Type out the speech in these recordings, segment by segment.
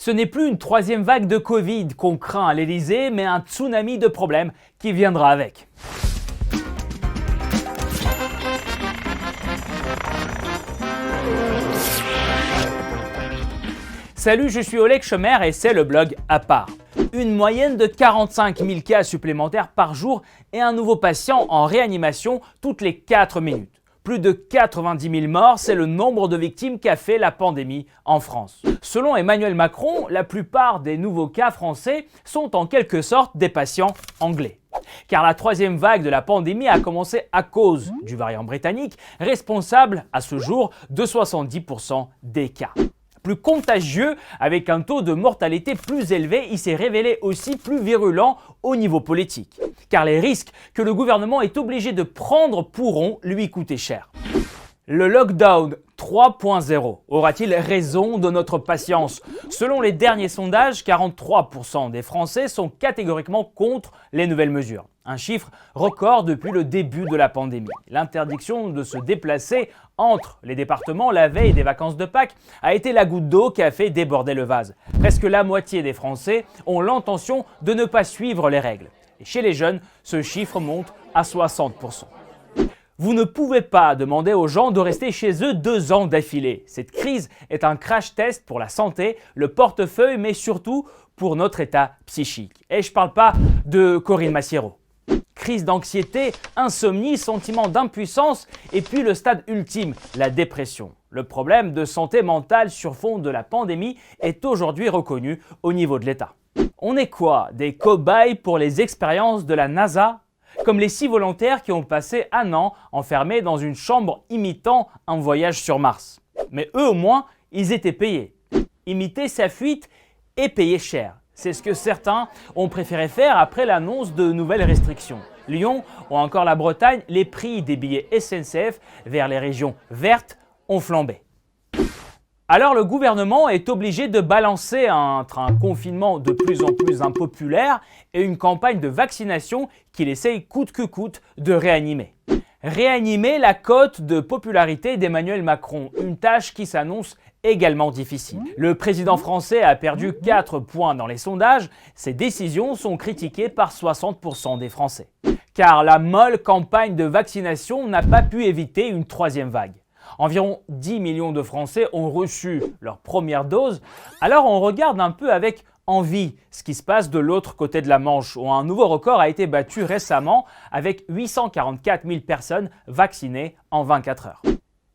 Ce n'est plus une troisième vague de Covid qu'on craint à l'Elysée, mais un tsunami de problèmes qui viendra avec. Salut, je suis Oleg Schomer et c'est le blog à part. Une moyenne de 45 000 cas supplémentaires par jour et un nouveau patient en réanimation toutes les 4 minutes. Plus de 90 000 morts, c'est le nombre de victimes qu'a fait la pandémie en France. Selon Emmanuel Macron, la plupart des nouveaux cas français sont en quelque sorte des patients anglais. Car la troisième vague de la pandémie a commencé à cause du variant britannique, responsable à ce jour de 70% des cas. Plus contagieux, avec un taux de mortalité plus élevé, il s'est révélé aussi plus virulent au niveau politique. Car les risques que le gouvernement est obligé de prendre pourront lui coûter cher. Le lockdown 3.0 aura-t-il raison de notre patience? Selon les derniers sondages, 43% des Français sont catégoriquement contre les nouvelles mesures. Un chiffre record depuis le début de la pandémie. L'interdiction de se déplacer entre les départements la veille des vacances de Pâques a été la goutte d'eau qui a fait déborder le vase. Presque la moitié des Français ont l'intention de ne pas suivre les règles. Et chez les jeunes, ce chiffre monte à 60%. Vous ne pouvez pas demander aux gens de rester chez eux 2 ans d'affilée. Cette crise est un crash test pour la santé, le portefeuille, mais surtout pour notre état psychique. Et je ne parle pas de Corinne Massiero. Crise d'anxiété, insomnie, sentiment d'impuissance et puis le stade ultime, la dépression. Le problème de santé mentale sur fond de la pandémie est aujourd'hui reconnu au niveau de l'État. On est quoi? Des cobayes pour les expériences de la NASA? Comme les 6 volontaires qui ont passé 1 an enfermés dans une chambre imitant un voyage sur Mars. Mais eux au moins, ils étaient payés. Imiter sa fuite et payer cher. C'est ce que certains ont préféré faire après l'annonce de nouvelles restrictions. Lyon ou encore la Bretagne, les prix des billets SNCF vers les régions vertes ont flambé. Alors le gouvernement est obligé de balancer entre un confinement de plus en plus impopulaire et une campagne de vaccination qu'il essaye coûte que coûte de réanimer. Réanimer la cote de popularité d'Emmanuel Macron, une tâche qui s'annonce également difficile. Le président français a perdu 4 points dans les sondages, ses décisions sont critiquées par 60% des Français. Car la molle campagne de vaccination n'a pas pu éviter une troisième vague. Environ 10 millions de Français ont reçu leur première dose, alors on regarde un peu avec envie ce qui se passe de l'autre côté de la Manche, où un nouveau record a été battu récemment avec 844 000 personnes vaccinées en 24 heures.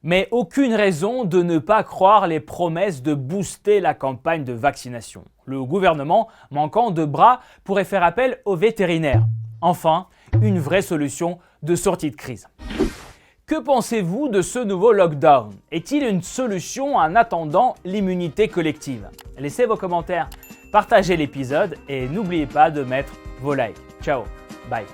Mais aucune raison de ne pas croire les promesses de booster la campagne de vaccination. Le gouvernement, manquant de bras, pourrait faire appel aux vétérinaires. Enfin, une vraie solution de sortie de crise. Que pensez-vous de ce nouveau lockdown? Est-il une solution en attendant l'immunité collective? Laissez vos commentaires, partagez l'épisode et n'oubliez pas de mettre vos likes. Ciao, bye.